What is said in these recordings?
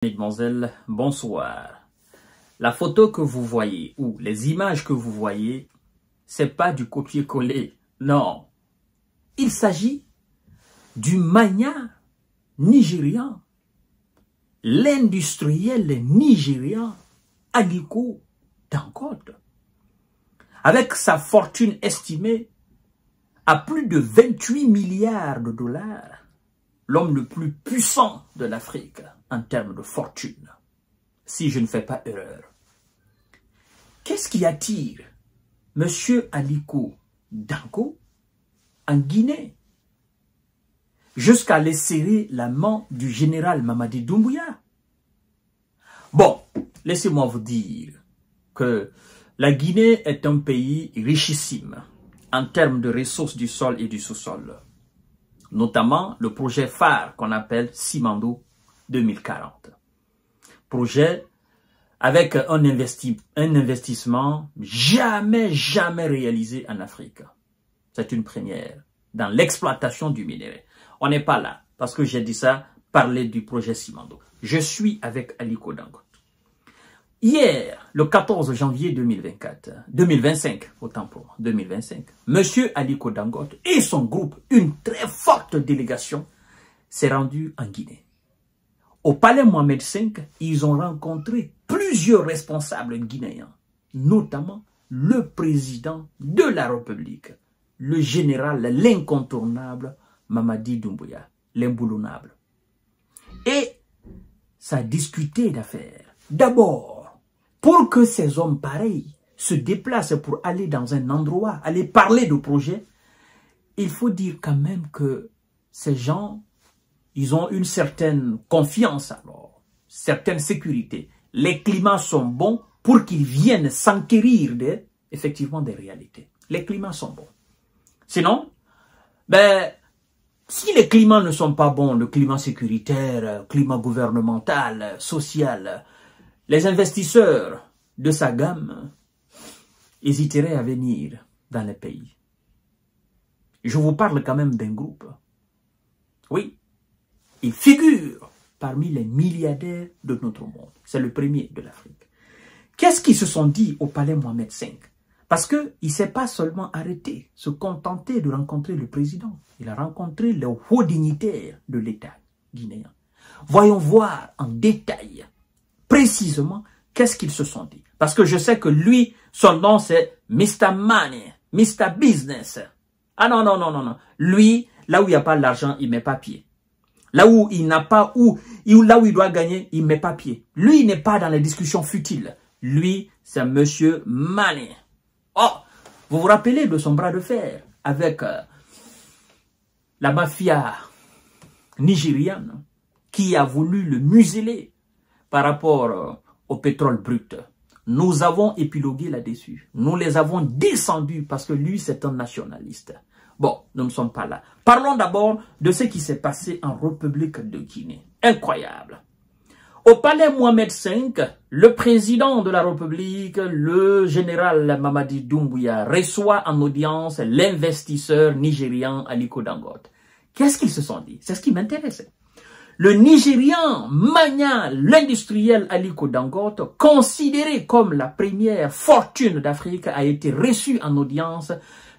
Mesdemoiselles, bonsoir. La photo que vous voyez ou les images que vous voyez, c'est pas du copier-coller, non. Il s'agit du magnat nigérian, l'industriel nigérian Aliko Dangote, avec sa fortune estimée à plus de 28 milliards de dollars, l'homme le plus puissant de l'Afrique en termes de fortune, si je ne fais pas erreur. Qu'est-ce qui attire M. Aliko Dangote en Guinée jusqu'à aller serrer la main du général Mamadi Doumbouya? Bon, laissez-moi vous dire que la Guinée est un pays richissime en termes de ressources du sol et du sous-sol, notamment le projet phare qu'on appelle Simandou 2040. Projet avec un investissement jamais réalisé en Afrique. C'est une première dans l'exploitation du minerai. On n'est pas là, parce que j'ai dit ça, parler du projet Simandou. Je suis avec Aliko Dangote. Hier, le 14 janvier 2025, autant pour moi, 2025, M. Aliko Dangote et son groupe, une très forte délégation, s'est rendu en Guinée. Au palais Mohamed V, ils ont rencontré plusieurs responsables guinéens, notamment le président de la République, le général, l'incontournable Mamadi Doumbouya, l'imboulonnable. Et ça a discuté d'affaires. D'abord, pour que ces hommes pareils se déplacent pour aller dans un endroit, aller parler de projet, il faut dire quand même que ces gens, ils ont une certaine confiance alors, certaine sécurité. Les climats sont bons pour qu'ils viennent s'enquérir effectivement des réalités. Les climats sont bons. Sinon, si les climats ne sont pas bons, le climat sécuritaire, climat gouvernemental, social, les investisseurs de sa gamme hésiteraient à venir dans les pays. Je vous parle quand même d'un groupe. Oui, il figure parmi les milliardaires de notre monde. C'est le premier de l'Afrique. Qu'est-ce qu'ils se sont dit au palais Mohamed V? Parce qu'il ne s'est pas seulement arrêté, se contenter de rencontrer le président. Il a rencontré les hauts dignitaires de l'État guinéen. Voyons voir en détail, précisément, qu'est-ce qu'ils se sont dit. Parce que je sais que lui, son nom c'est Mr. Money, Mr. Business. Ah non. Lui, là où il n'y a pas l'argent, il ne met pas pied. Là où il n'a pas, là où il doit gagner, il ne met pas pied. Lui, il n'est pas dans les discussions futiles. Lui, c'est Monsieur Money. Oh, vous vous rappelez de son bras de fer avec la mafia nigériane qui a voulu le museler par rapport au pétrole brut. Nous avons épilogué là-dessus. Nous les avons descendus parce que lui, c'est un nationaliste. Bon, nous ne sommes pas là. Parlons d'abord de ce qui s'est passé en République de Guinée. Incroyable. Au palais Mohamed V, le président de la République, le général Mamadi Doumbouya, reçoit en audience l'investisseur nigérian Aliko Dangote. Qu'est-ce qu'ils se sont dit? C'est ce qui m'intéresse. Le Nigérian magnat, l'industriel Aliko Dangote, considéré comme la première fortune d'Afrique, a été reçu en audience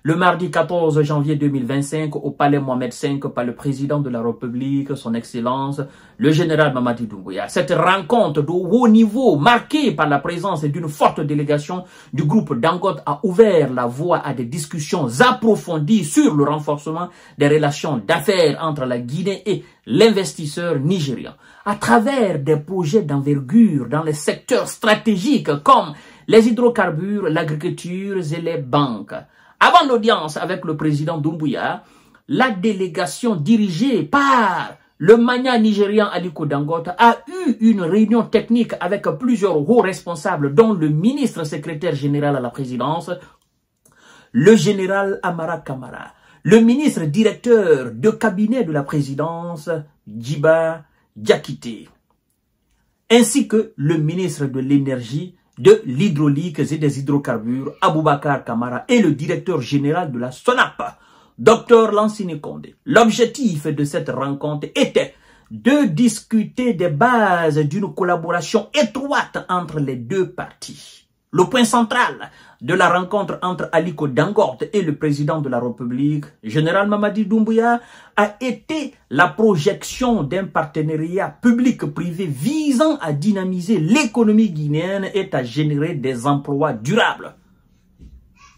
le mardi 14 janvier 2025 au palais Mohamed V par le président de la République, son Excellence, le général Mamadi Doumbouya. Cette rencontre de haut niveau, marquée par la présence d'une forte délégation du groupe Dangote, a ouvert la voie à des discussions approfondies sur le renforcement des relations d'affaires entre la Guinée et l'investisseur nigérian, à travers des projets d'envergure dans les secteurs stratégiques comme les hydrocarbures, l'agriculture et les banques. Avant l'audience avec le président Doumbouya, la délégation dirigée par le magnat nigérian Aliko Dangote a eu une réunion technique avec plusieurs hauts responsables, dont le ministre secrétaire général à la présidence, le général Amara Kamara, le ministre directeur de cabinet de la présidence, Djiba Diakité, ainsi que le ministre de l'énergie, de l'hydraulique et des hydrocarbures, Aboubakar Kamara, et le directeur général de la SONAP, Dr Lansini Condé. L'objectif de cette rencontre était de discuter des bases d'une collaboration étroite entre les deux parties. Le point central de la rencontre entre Aliko Dangote et le président de la République, général Mamadi Doumbouya, a été la projection d'un partenariat public-privé visant à dynamiser l'économie guinéenne et à générer des emplois durables.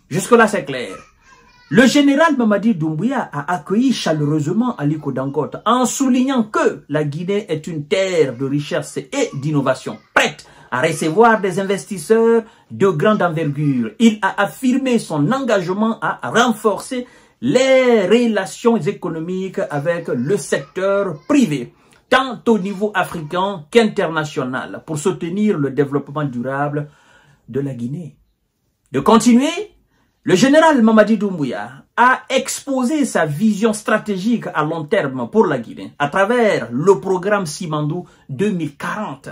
Jusque-là, c'est clair. Le général Mamadi Doumbouya a accueilli chaleureusement Aliko Dangote en soulignant que la Guinée est une terre de richesse et d'innovation, prête à recevoir des investisseurs de grande envergure. Il a affirmé son engagement à renforcer les relations économiques avec le secteur privé, tant au niveau africain qu'international, pour soutenir le développement durable de la Guinée. De continuer, le général Mamadi Doumbouya a exposé sa vision stratégique à long terme pour la Guinée à travers le programme Simandou 2040.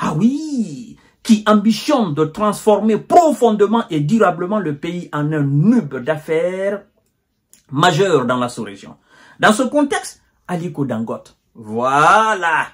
Ah oui, qui ambitionne de transformer profondément et durablement le pays en un hub d'affaires majeur dans la sous-région. Dans ce contexte, Aliko Dangote, voilà,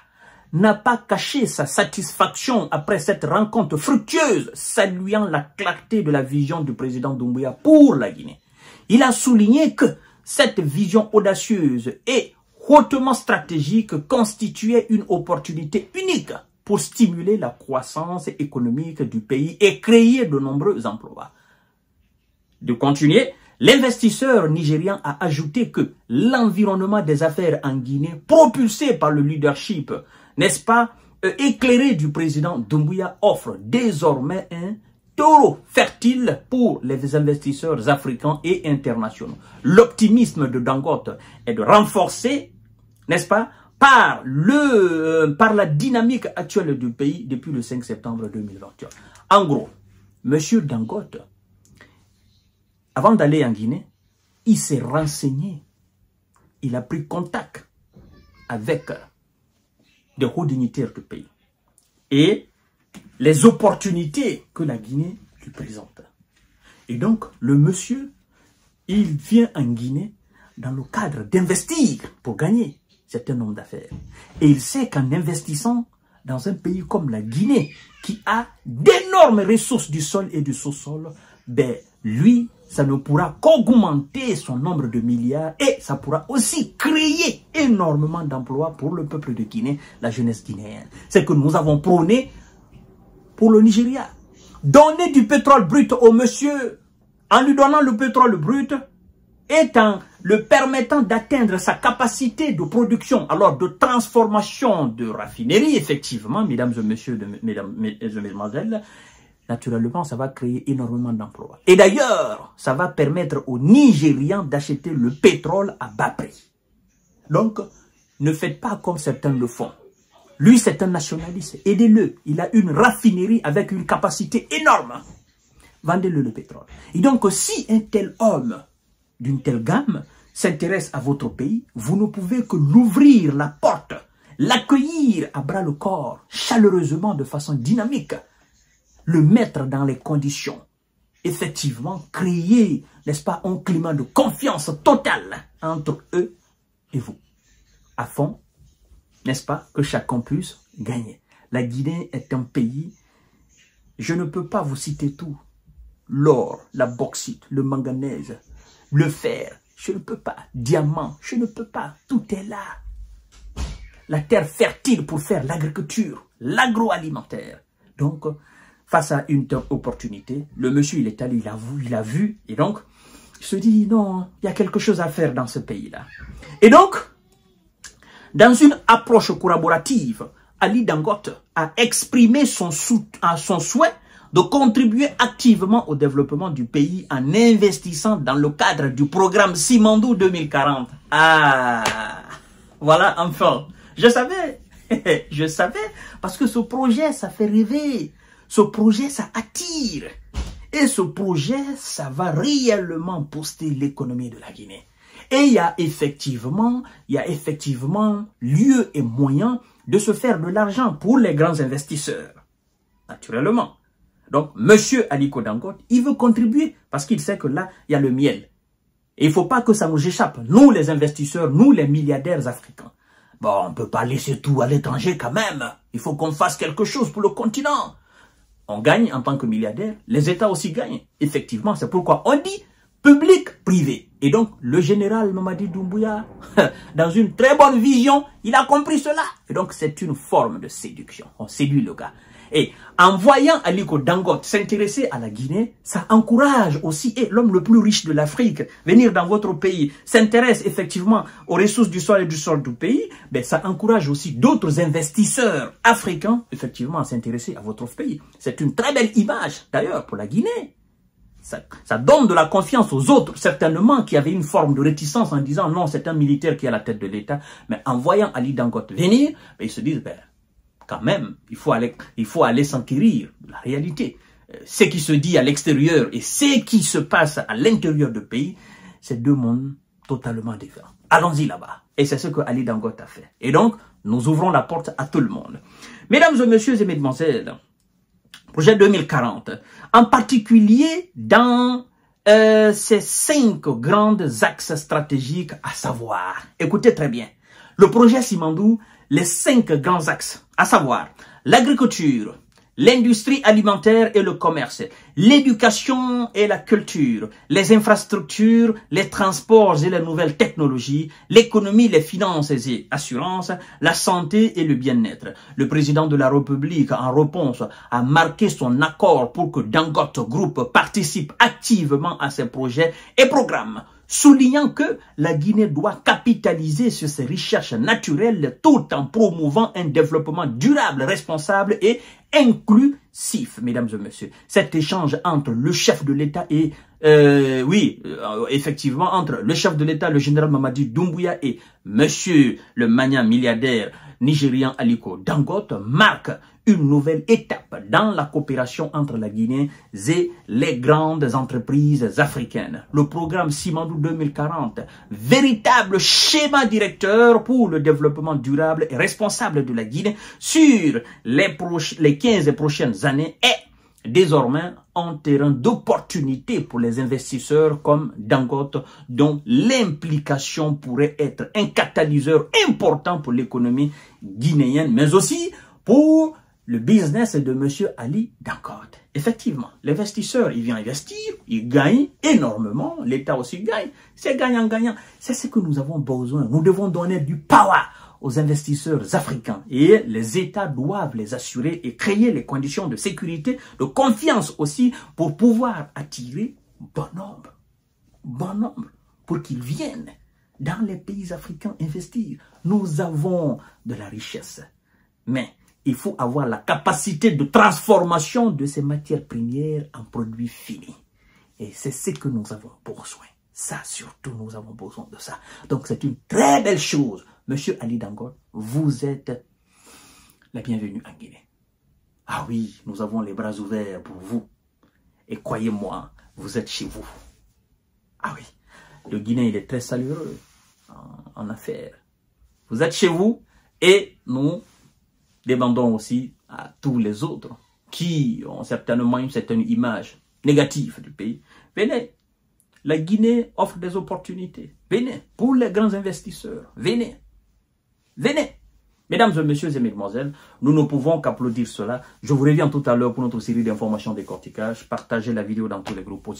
n'a pas caché sa satisfaction après cette rencontre fructueuse, saluant la clarté de la vision du président Doumbouya pour la Guinée. Il a souligné que cette vision audacieuse et hautement stratégique constituait une opportunité unique pour stimuler la croissance économique du pays et créer de nombreux emplois. De continuer, l'investisseur nigérian a ajouté que l'environnement des affaires en Guinée, propulsé par le leadership, n'est-ce pas, éclairé du président Doumbouya, offre désormais un terreau fertile pour les investisseurs africains et internationaux. L'optimisme de Dangote est de renforcer, n'est-ce pas, par la dynamique actuelle du pays depuis le 5 septembre 2021. En gros, M. Dangote, avant d'aller en Guinée, il s'est renseigné. Il a pris contact avec des hauts dignitaires du pays et les opportunités que la Guinée lui présente. Et donc, le monsieur, il vient en Guinée dans le cadre d'investir pour gagner certains nombres d'affaires. Et il sait qu'en investissant dans un pays comme la Guinée, qui a d'énormes ressources du sol et du sous-sol, ben, lui, ça ne pourra qu'augmenter son nombre de milliards et ça pourra aussi créer énormément d'emplois pour le peuple de Guinée, la jeunesse guinéenne. C'est que nous avons prôné pour le Nigeria. Donner du pétrole brut au monsieur, en lui donnant le pétrole brut, et en le permettant d'atteindre sa capacité de production, alors de transformation de raffinerie, effectivement, mesdames et messieurs, mesdames et mesdemoiselles, naturellement, ça va créer énormément d'emplois. Et d'ailleurs, ça va permettre aux Nigérians d'acheter le pétrole à bas prix. Donc, ne faites pas comme certains le font. Lui, c'est un nationaliste. Aidez-le. Il a une raffinerie avec une capacité énorme. Vendez-le le pétrole. Et donc, si un tel homme d'une telle gamme s'intéresse à votre pays, vous ne pouvez que l'ouvrir la porte, l'accueillir à bras le corps, chaleureusement, de façon dynamique, le mettre dans les conditions, effectivement, créer, n'est-ce pas, un climat de confiance totale entre eux et vous, afin, n'est-ce pas, que chacun puisse gagner. La Guinée est un pays, je ne peux pas vous citer tout, l'or, la bauxite, le manganèse, le fer, je ne peux pas, diamant, je ne peux pas, tout est là. La terre fertile pour faire l'agriculture, l'agroalimentaire. Donc, face à une opportunité, le monsieur, il est allé, il a vu, et donc, il se dit, non, il y a quelque chose à faire dans ce pays-là. Et donc, dans une approche collaborative, Ali Dangote a exprimé son souhait de contribuer activement au développement du pays en investissant dans le cadre du programme Simandou 2040. Ah, voilà, enfin, je savais, parce que ce projet, ça fait rêver. Ce projet, ça attire. Et ce projet, ça va réellement booster l'économie de la Guinée. Et il y a effectivement lieu et moyen de se faire de l'argent pour les grands investisseurs. Naturellement. Donc, monsieur Aliko Dangote, il veut contribuer parce qu'il sait que là, il y a le miel. Et il ne faut pas que ça nous échappe, nous les investisseurs, nous les milliardaires africains. Bon, on ne peut pas laisser tout à l'étranger quand même. Il faut qu'on fasse quelque chose pour le continent. On gagne en tant que milliardaire. Les États aussi gagnent. Effectivement, c'est pourquoi on dit public-privé. Et donc, le général Mamadi Doumbouya, dans une très bonne vision, il a compris cela. Et donc, c'est une forme de séduction. On séduit le gars. Et en voyant Aliko Dangote s'intéresser à la Guinée, ça encourage aussi l'homme le plus riche de l'Afrique venir dans votre pays, s'intéresse effectivement aux ressources du sol et du sol du pays, ben ça encourage aussi d'autres investisseurs africains effectivement à s'intéresser à votre pays. C'est une très belle image d'ailleurs pour la Guinée. Ça donne de la confiance aux autres, certainement, qui avaient une forme de réticence en disant non, c'est un militaire qui est à la tête de l'État. Mais en voyant Ali Dangote venir, ben, ils se disent, ben, quand même, il faut aller s'enquérir de la réalité. Ce qui se dit à l'extérieur et ce qui se passe à l'intérieur du pays, c'est deux mondes totalement différents. Allons-y là-bas. Et c'est ce que Ali Dangote a fait. Et donc, nous ouvrons la porte à tout le monde. Mesdames et messieurs et mesdemoiselles, projet 2040, en particulier dans ces 5 grands axes stratégiques à savoir, écoutez très bien, le projet Simandou, les 5 grands axes, à savoir l'agriculture, l'industrie alimentaire et le commerce, l'éducation et la culture, les infrastructures, les transports et les nouvelles technologies, l'économie, les finances et assurances, la santé et le bien-être. Le président de la République, en réponse, a marqué son accord pour que Dangote Group participe activement à ces projets et programmes, soulignant que la Guinée doit capitaliser sur ses richesses naturelles tout en promouvant un développement durable, responsable et inclusif, mesdames et messieurs. Cet échange entre le chef de l'État et, effectivement, entre le chef de l'État, le général Mamadi Doumbouya et monsieur le magnat milliardaire nigérian Aliko Dangote marque une nouvelle étape dans la coopération entre la Guinée et les grandes entreprises africaines. Le programme Simandou 2040, véritable schéma directeur pour le développement durable et responsable de la Guinée sur les 15 prochaines années est désormais un terrain d'opportunité pour les investisseurs comme Dangote, dont l'implication pourrait être un catalyseur important pour l'économie guinéenne, mais aussi pour le business de monsieur Ali Dangote. Effectivement, l'investisseur, il vient investir, il gagne énormément, l'État aussi gagne, c'est gagnant-gagnant. C'est ce que nous avons besoin. Nous devons donner du power aux investisseurs africains et les États doivent les assurer et créer les conditions de sécurité, de confiance aussi pour pouvoir attirer bon nombre pour qu'ils viennent dans les pays africains investir. Nous avons de la richesse, mais il faut avoir la capacité de transformation de ces matières premières en produits finis. Et c'est ce que nous avons besoin. Ça, surtout, nous avons besoin de ça. Donc, c'est une très belle chose. Monsieur Ali Dangote, vous êtes la bienvenue en Guinée. Ah oui, nous avons les bras ouverts pour vous. Et croyez-moi, vous êtes chez vous. Ah oui, le Guinéen, il est très chaleureux en affaires. Vous êtes chez vous et nous demandons aussi à tous les autres qui ont certainement une certaine image négative du pays. Venez, la Guinée offre des opportunités. Venez, pour les grands investisseurs, venez. Venez. Mesdames et messieurs et mesdemoiselles, nous ne pouvons qu'applaudir cela. Je vous reviens tout à l'heure pour notre série d'informations décortiquage. Partagez la vidéo dans tous les groupes aussi.